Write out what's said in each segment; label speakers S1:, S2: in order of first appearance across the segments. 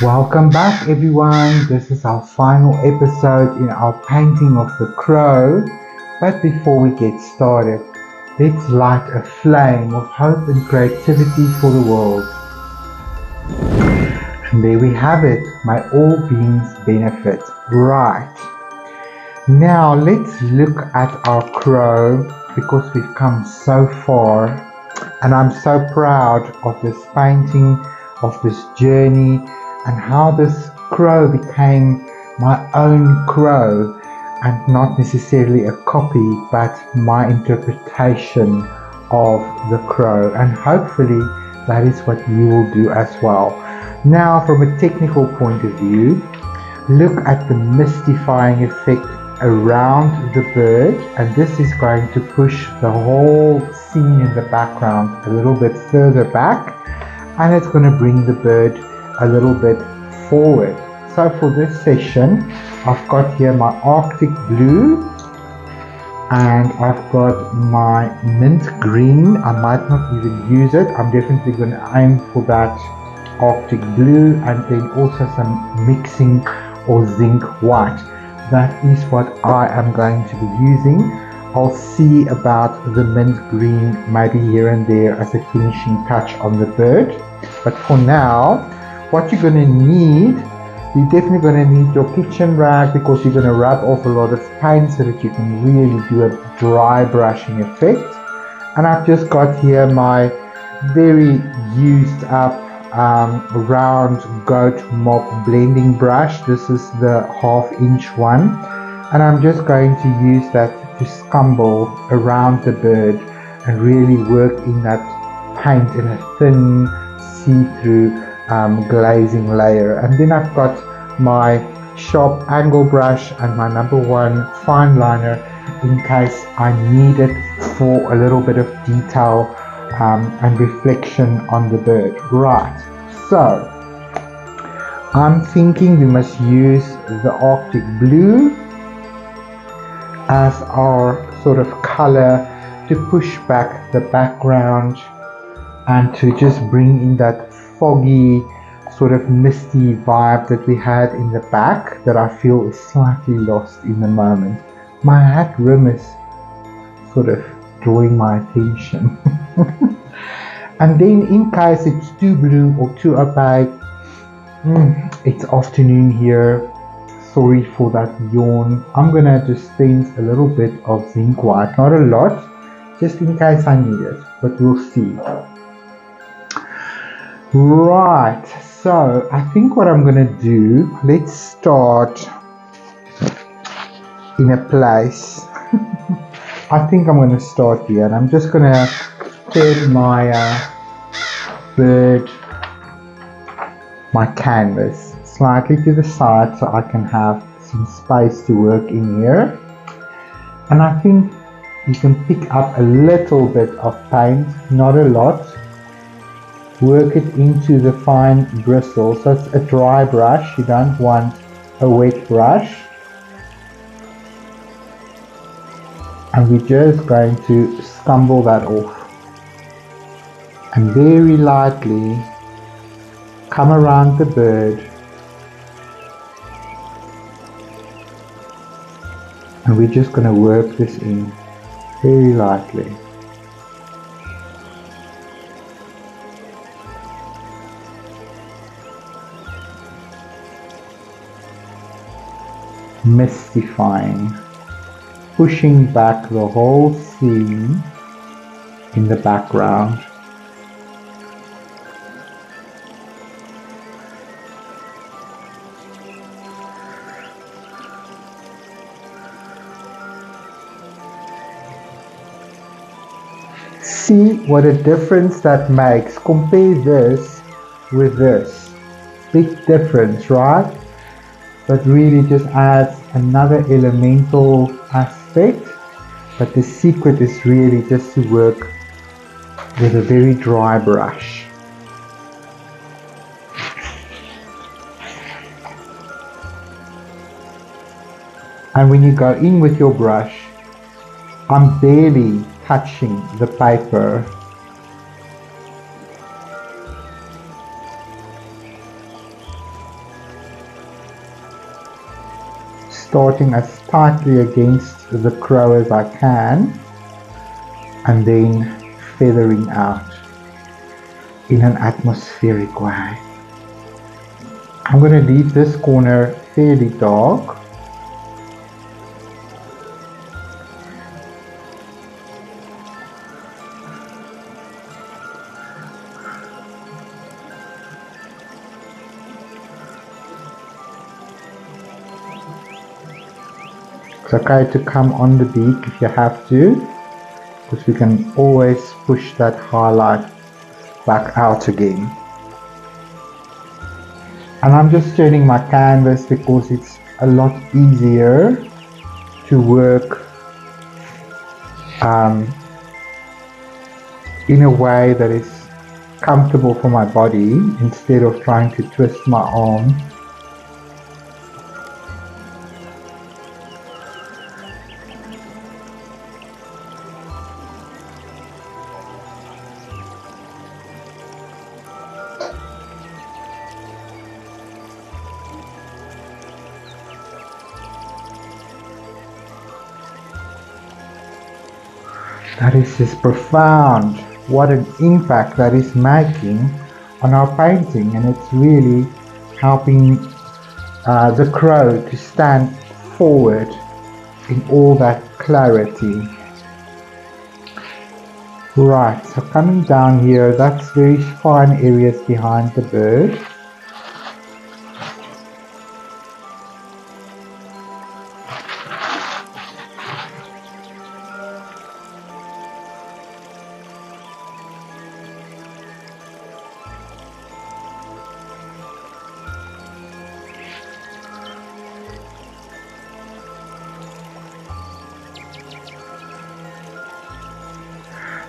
S1: Welcome back everyone, this is our final episode in our painting of the crow. But before we get started, let's light a flame of hope and creativity for the world. And there we have it, may all beings benefit. Right, now let's look at our crow, because we've come so far and I'm so proud of this painting, of this journey, and how this crow became my own crow and not necessarily a copy, but my interpretation of the crow. And hopefully that is what you will do as well. Now, from a technical point of view, look at the mystifying effect around the bird, and this is going to push the whole scene in the background a little bit further back, and it's going to bring the bird a little bit forward. So for this session, I've got here my Arctic blue and I've got my mint green. I might not even use it. I'm definitely going to aim for that Arctic blue, and then also some mixing or zinc white. That is what I am going to be using. I'll see about the mint green maybe here and there as a finishing touch on the bird. But for now, what you're going to need, you're definitely going to need your kitchen rag, because you're going to rub off a lot of paint so that you can really do a dry brushing effect. And I've just got here my very used up round goat mop blending brush. This is the 1/2 inch one, and I'm just going to use that to scumble around the bird and really work in that paint in a thin see-through glazing layer. And then I've got my sharp angle brush and my number 1 fine liner in case I need it for a little bit of detail and reflection on the bird. Right, so I'm thinking we must use the Arctic blue as our sort of color to push back the background and to just bring in that foggy, sort of misty vibe that we had in the back that I feel is slightly lost in the moment. My hat rim is sort of drawing my attention. And then in case it's too blue or too opaque, it's afternoon here, sorry for that yawn, I'm gonna just stencil a little bit of zinc white, not a lot, just in case I need it, but we'll see. Right, so I think what I'm gonna do, let's start in a place. I think I'm gonna start here, and I'm just gonna turn my bird, my canvas slightly to the side so I can have some space to work in here. And I think you can pick up a little bit of paint, not a lot. Work it into the fine bristles. So it's a dry brush, you don't want a wet brush. And we're just going to scumble that off. And very lightly come around the bird. And we're just going to work this in very lightly. Mystifying, pushing back the whole scene in the background. See what a difference that makes. Compare this with this. Big difference, right? But really just adds another elemental aspect. But the secret is really just to work with a very dry brush. And when you go in with your brush, I'm barely touching the paper. starting as tightly against the crow as I can, and then feathering out in an atmospheric way. I'm going to leave this corner fairly dark. It's okay to come on the beak if you have to, because we can always push that highlight back out again. And I'm just turning my canvas because it's a lot easier to work in a way that is comfortable for my body instead of trying to twist my arm. That is just profound. What an impact that is making on our painting, and it's really helping the crow to stand forward in all that clarity. Right, so coming down here, that's very fine areas behind the bird.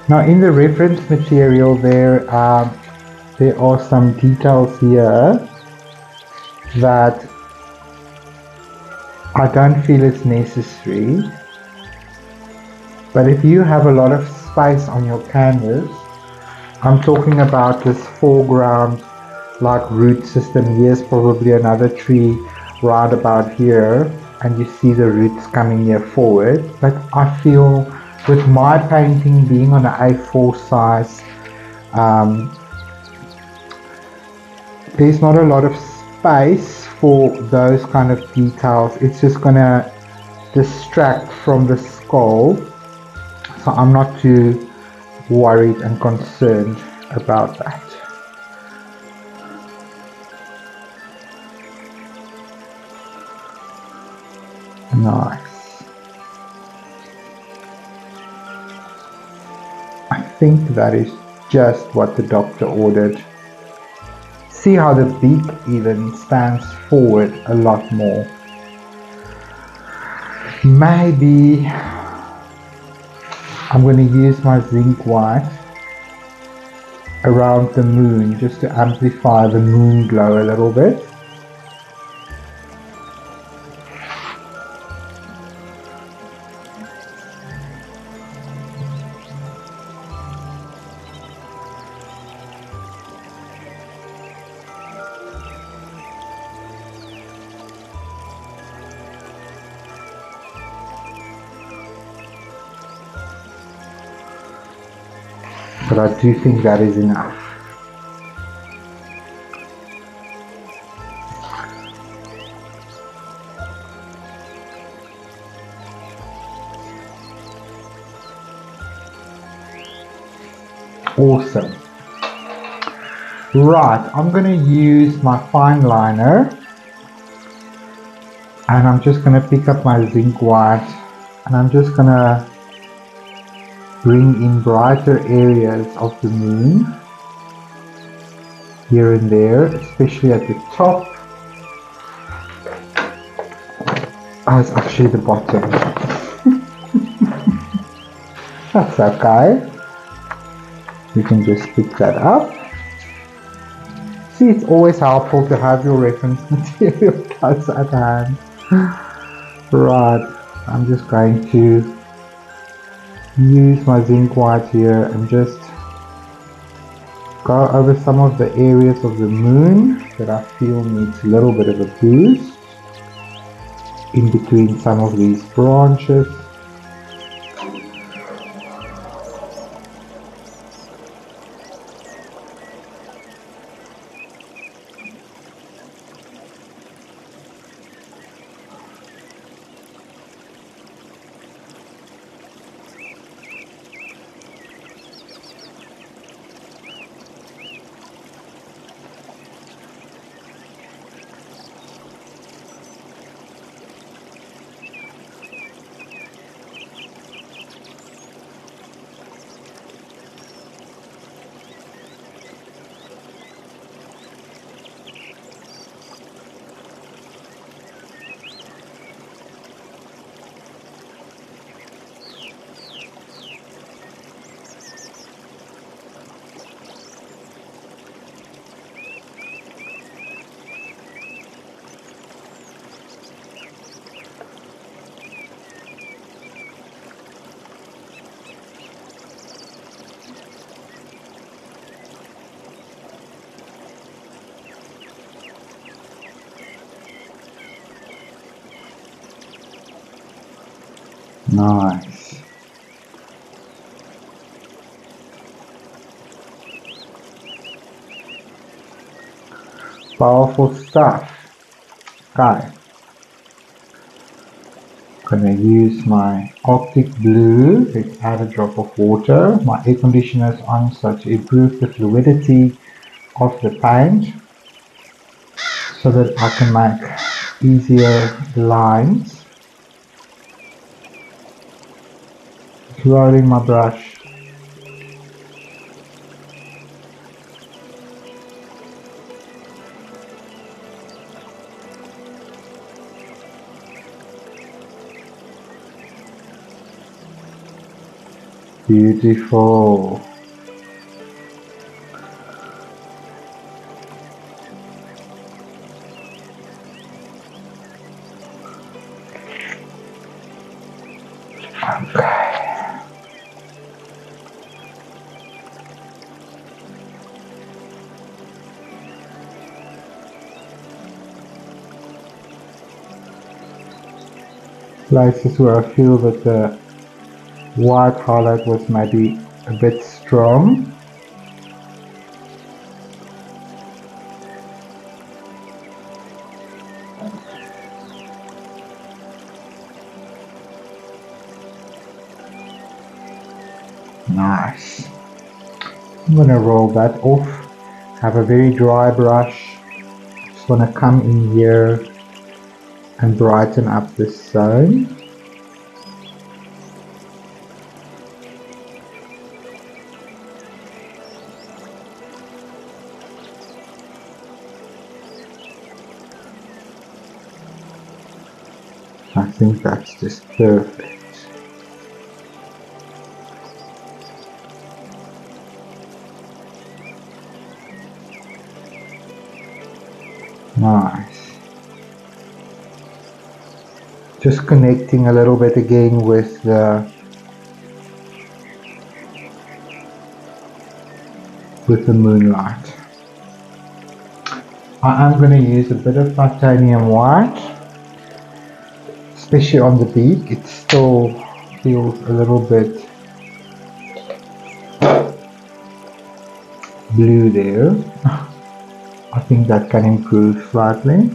S1: Now in the reference material there are some details here that I don't feel is necessary, but if you have a lot of space on your canvas, I'm talking about this foreground like root system. Here's probably another tree right about here, and you see the roots coming here forward, but I feel with my painting being on an A4 size, there's not a lot of space for those kind of details. It's just gonna distract from the skull, so I'm not too worried and concerned about that. Nice. I think that is just what the doctor ordered. See how the beak even stands forward a lot more. Maybe I'm going to use my zinc white around the moon just to amplify the moon glow a little bit. But I do think that is enough. Awesome. Right, I'm going to use my fine liner, and I'm just going to pick up my zinc white, and I'm just going to bring in brighter areas of the moon here and there, especially at the top. Oh, it's actually the bottom. That's okay. You can just pick that up. See, it's always helpful to have your reference material close at hand. Right, I'm just going to use my zinc white here and just go over some of the areas of the moon that I feel needs a little bit of a boost. in between some of these branches. Nice. Powerful stuff. Okay. I'm going to use my Arctic Blue. Let's add a drop of water. My air conditioner is on so to improve the fluidity of the paint so that I can make easier lines. Rolling my brush. Beautiful. Okay. Places where I feel that the white highlight was maybe a bit strong. Nice. I'm going to roll that off. Have a very dry brush. Just want to come in here and brighten up this zone. I think that's just perfect. Nice. Just connecting a little bit again with the moonlight. I am going to use a bit of titanium white, especially on the beak. It still feels a little bit blue there. I think that can improve slightly.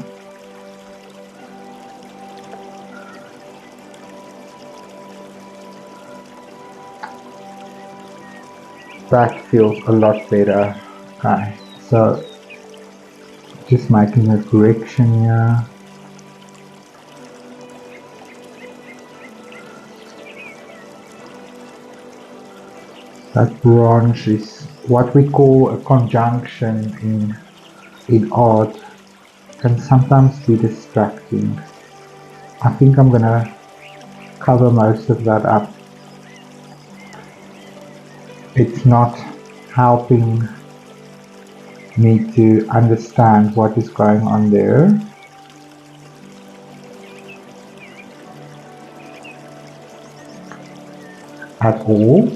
S1: That feels a lot better. Okay, so just making a correction here. That branch is what we call a conjunction in art, can sometimes be distracting. I think I'm gonna cover most of that up. It's not helping me to understand what is going on there. At all.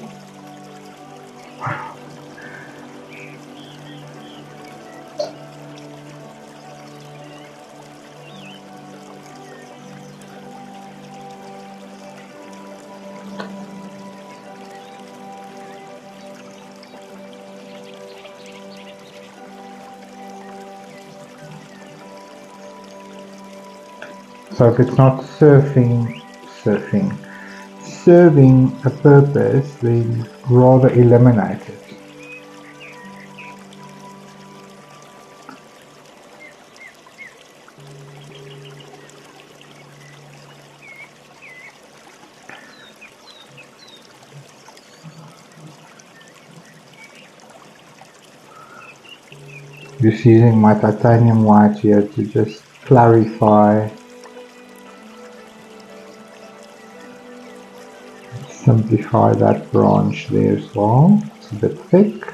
S1: So if it's not serving a purpose, then rather eliminate it. Just using my titanium white here to just clarify, simplify that branch there as well. It's a bit thick.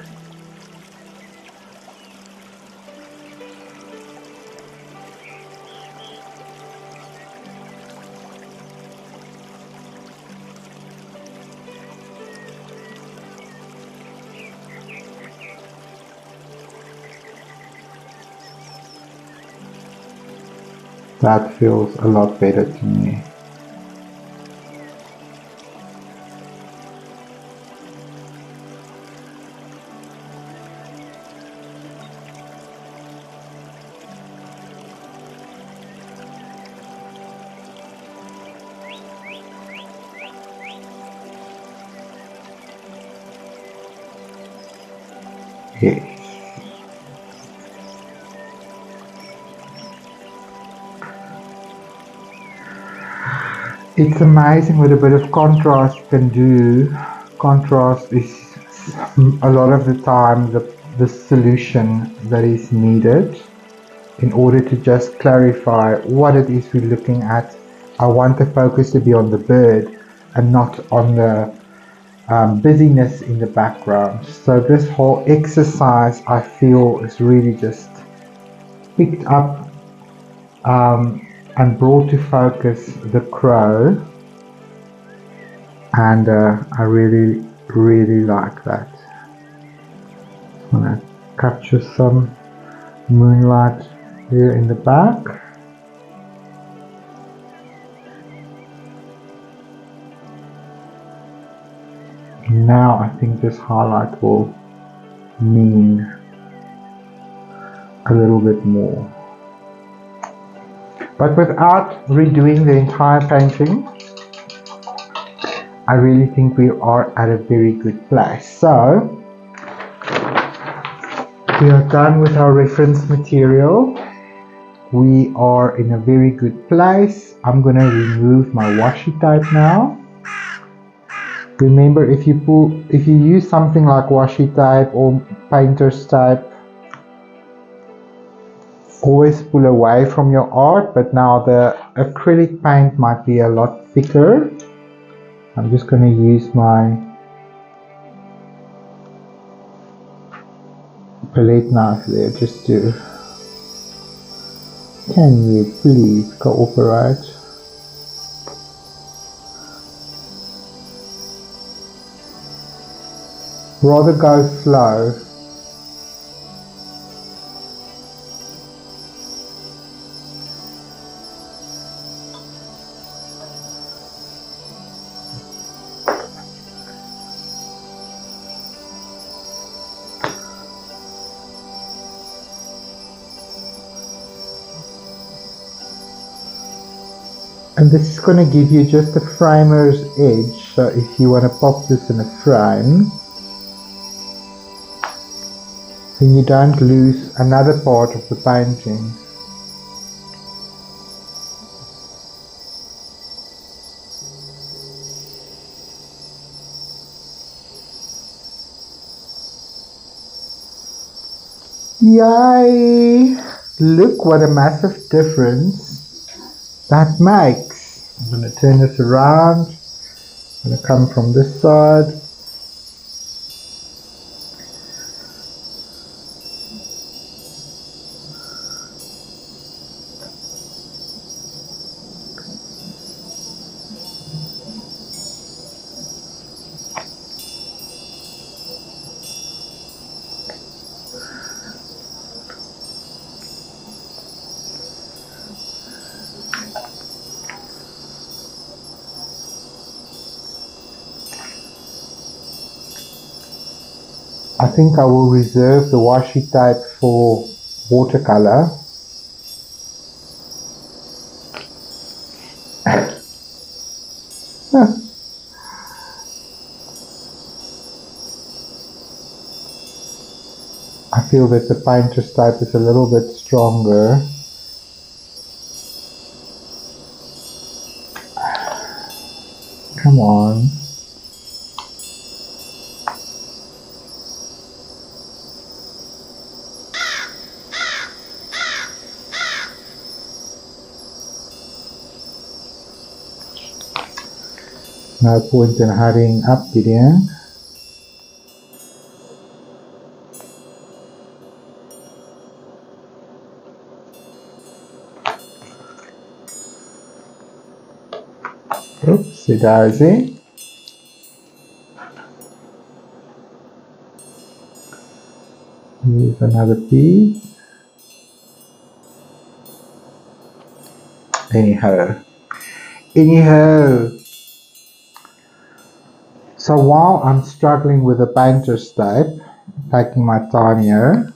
S1: That feels a lot better to me. Yes. It's amazing what a bit of contrast can do. Contrast is a lot of the time the solution that is needed in order to just clarify what it is we're looking at. I want the focus to be on the bird and not on the busyness in the background. So this whole exercise, I feel, is really just picked up and brought to focus the crow, and I really like that. I'm gonna capture some moonlight here in the back. Now I think this highlight will mean a little bit more. But without redoing the entire painting, I really think we are at a very good place. So we are done with our reference material. We are in a very good place. I'm going to remove my washi tape now. Remember, if you use something like washi tape or painter's tape, always pull away from your art, but now the acrylic paint might be a lot thicker. I'm just going to use my palette knife there just to... Can you please cooperate? Rather go slow. And this is going to give you just a framer's edge, so if you want to pop this in a frame, then you don't lose another part of the painting. Yay! Look what a massive difference that makes. I'm going to turn this around. I'm going to come from this side. I think I will reserve the washi tape for watercolor. feel that the painter's tape is a little bit stronger. Come on. No point in hurrying up, Gideon. Oopsie daisy. Here's another piece. Anyhow. So while I'm struggling with the painter's tape, taking my time here,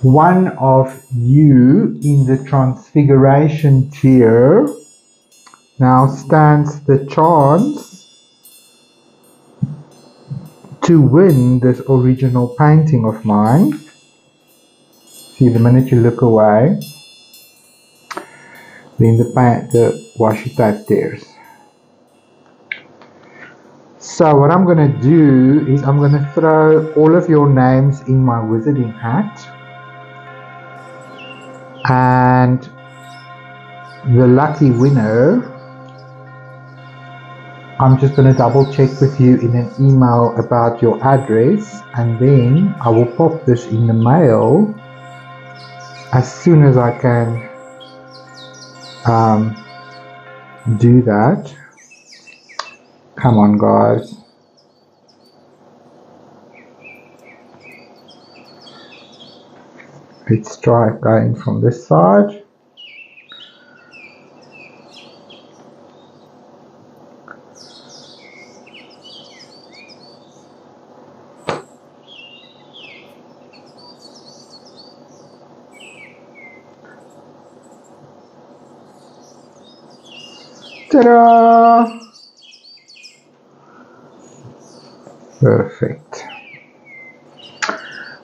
S1: one of you in the Transfiguration tier now stands the chance to win this original painting of mine. See, the minute you look away, then the washi tape tears. So what I'm going to do is I'm going to throw all of your names in my wizarding hat, and the lucky winner, I'm just going to double check with you in an email about your address, and then I will pop this in the mail as soon as I can do that. Come on, guys. Let's try going from this side. Ta-da! Perfect.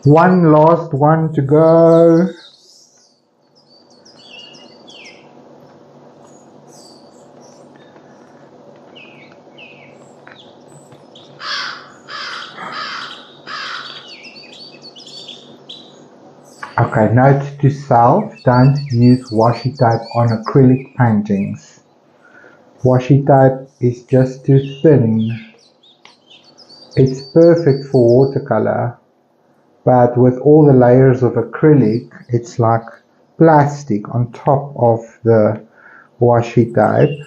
S1: One last one to go. Okay, note to self, don't use washi tape on acrylic paintings. Washi tape is just too thin. It's perfect for watercolor, but with all the layers of acrylic, it's like plastic on top of the washi tape.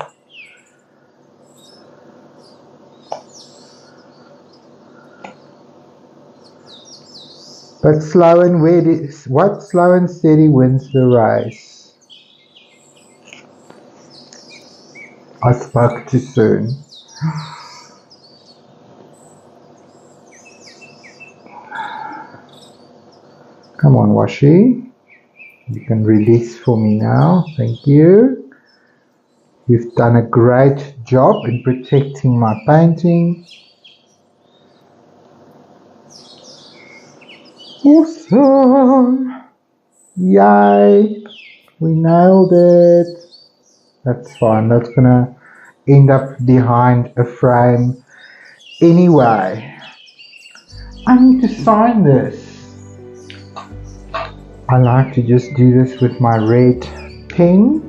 S1: But slow and steady wins the race. I spoke too soon. Come on, washi. You can release for me now. Thank you. You've done a great job in protecting my painting. Awesome! Yay! We nailed it. That's fine. That's gonna end up behind a frame anyway. I need to sign this. I like to just do this with my red pen.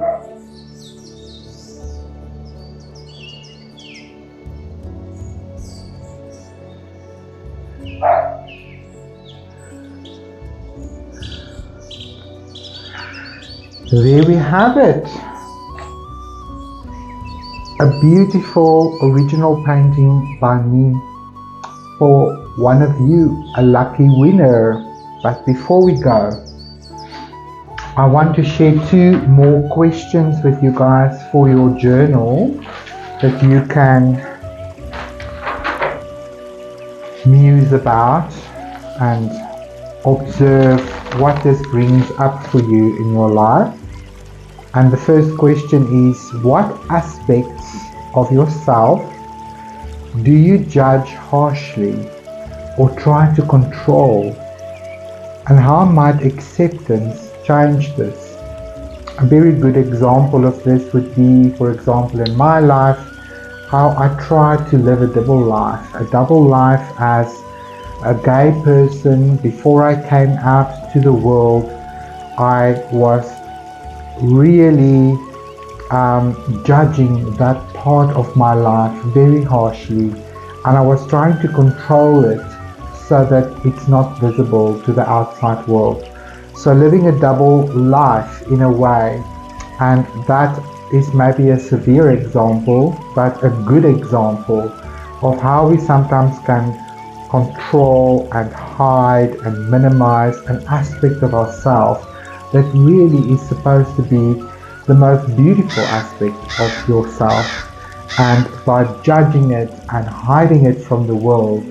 S1: There we have it. A beautiful original painting by me for one of you, a lucky winner. But before we go, I want to share 2 more questions with you guys for your journal that you can muse about and observe what this brings up for you in your life. And the first question is, what aspects of yourself do you judge harshly or try to control? And how might acceptance change this? A very good example of this would be, for example, in my life, how I tried to live a double life. A double life as a gay person. Before I came out to the world, I was really judging that part of my life very harshly, and I was trying to control it so that it's not visible to the outside world. So living a double life in a way, and that is maybe a severe example, but a good example of how we sometimes can control and hide and minimize an aspect of ourselves that really is supposed to be the most beautiful aspect of yourself. And by judging it and hiding it from the world,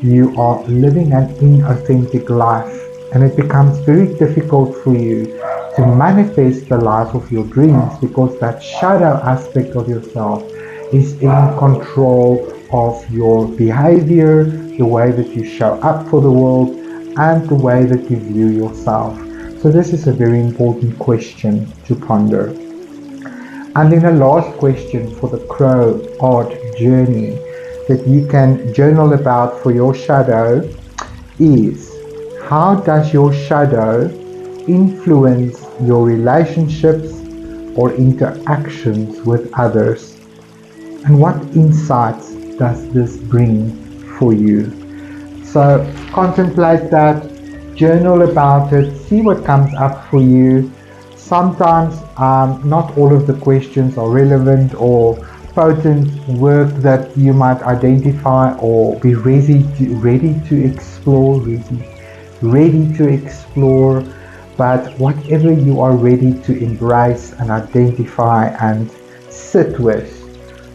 S1: you are living an inauthentic life, and it becomes very difficult for you to manifest the life of your dreams, because that shadow aspect of yourself is in control of your behavior, the way that you show up for the world, and the way that you view yourself. So this is a very important question to ponder. And then the last question for the Crow Art Journey that you can journal about for your shadow is: how does your shadow influence your relationships or interactions with others? And what insights does this bring for you? So contemplate that, journal about it, see what comes up for you. Sometimes not all of the questions are relevant or potent work that you might identify or be ready to explore, but whatever you are ready to embrace and identify and sit with.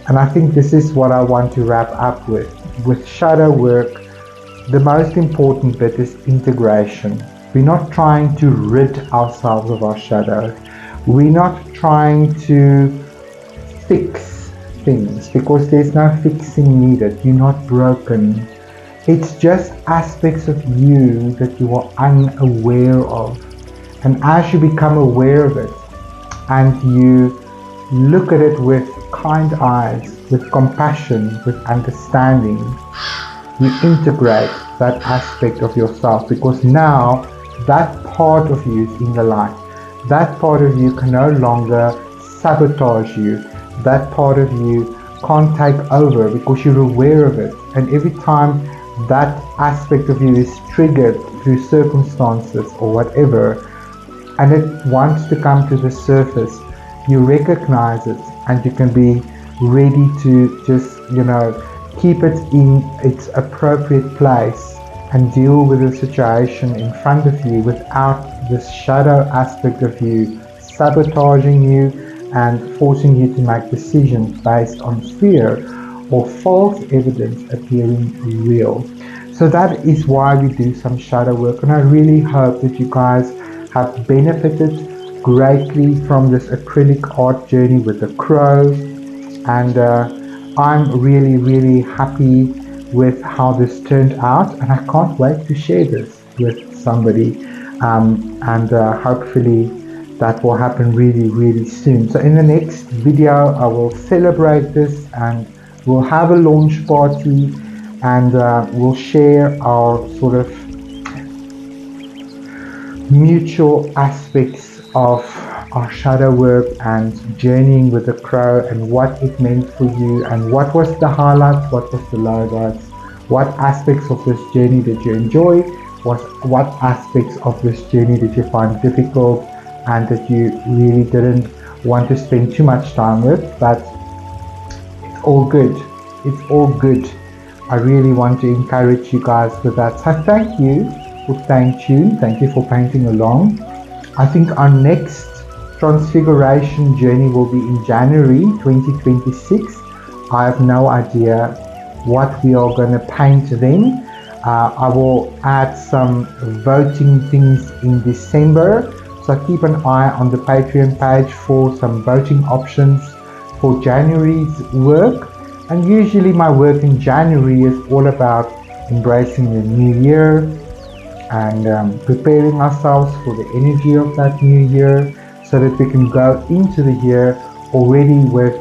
S1: And I think this is what I want to wrap up with. With shadow work, the most important bit is integration. We're not trying to rid ourselves of our shadow. We're not trying to fix things, because there's no fixing needed. You're not broken. It's just aspects of you that you are unaware of. And as you become aware of it and you look at it with kind eyes, with compassion, with understanding, you integrate that aspect of yourself, because now that part of you is in the light. That part of you can no longer sabotage you. That part of you can't take over, because you're aware of it. And every time that aspect of you is triggered through circumstances or whatever, and it wants to come to the surface, you recognize it, and you can be ready to just, keep it in its appropriate place and deal with the situation in front of you without this shadow aspect of you sabotaging you and forcing you to make decisions based on fear or false evidence appearing real. So that is why we do some shadow work, and I really hope that you guys have benefited greatly from this acrylic art journey with the crow. And I'm really, really happy with how this turned out, and I can't wait to share this with somebody, and hopefully that will happen really, really soon. So in the next video I will celebrate this, and we'll have a launch party, and we'll share our sort of mutual aspects of our shadow work and journeying with the crow, and what it meant for you, and what was the highlights, what was the lowlights, what aspects of this journey did you enjoy, what aspects of this journey did you find difficult and that you really didn't want to spend too much time with. But it's all good. It's all good. I really want to encourage you guys with that. So thank you for staying tuned. Thank you for painting along. I think our next transfiguration journey will be in January 2026. I have no idea what we are going to paint then. I will add some voting things in December, so keep an eye on the Patreon page for some voting options for January's work. And usually my work in January is all about embracing the new year and preparing ourselves for the energy of that new year so that we can go into the year already with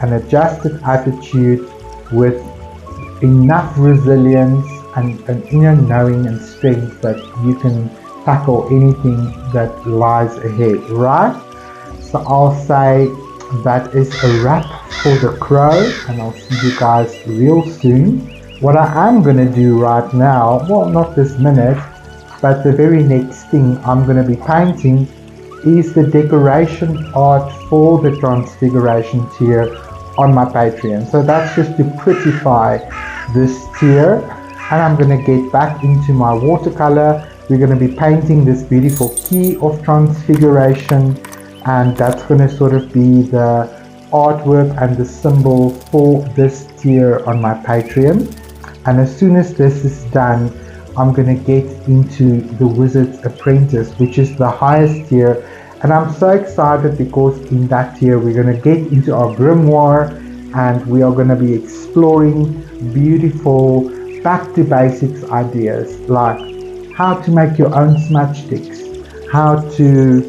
S1: an adjusted attitude, with enough resilience and an inner knowing and strength that you can tackle anything that lies ahead, right? So I'll say that is a wrap for the crow, and I'll see you guys real soon. What I am going to do right now, well, not this minute, but the very next thing I'm going to be painting is the decoration art for the Transfiguration tier on my Patreon. So that's just to prettify this tier, and I'm going to get back into my watercolor. We're going to be painting this beautiful key of Transfiguration, and that's going to sort of be the artwork and the symbol for this tier on my Patreon. And as soon as this is done, I'm going to get into the Wizard's Apprentice, which is the highest tier. And I'm so excited because in that tier we're going to get into our grimoire, and we are going to be exploring beautiful back to basics ideas like how to make your own smudge sticks, how to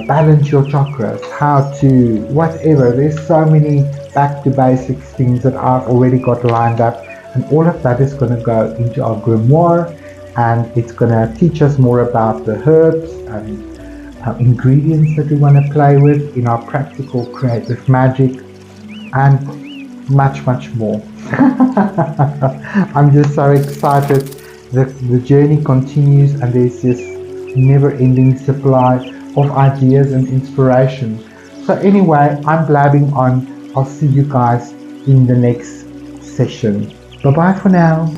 S1: balance your chakras, how to whatever. There's so many back to basics things that I've already got lined up, and all of that is going to go into our grimoire, and it's going to teach us more about the herbs and ingredients that we want to play with in our practical creative magic, and much more. I'm just so excited. The journey continues, and there's this never-ending supply of ideas and inspiration. So anyway, I'm blabbing on. I'll see you guys in the next session. Bye bye for now.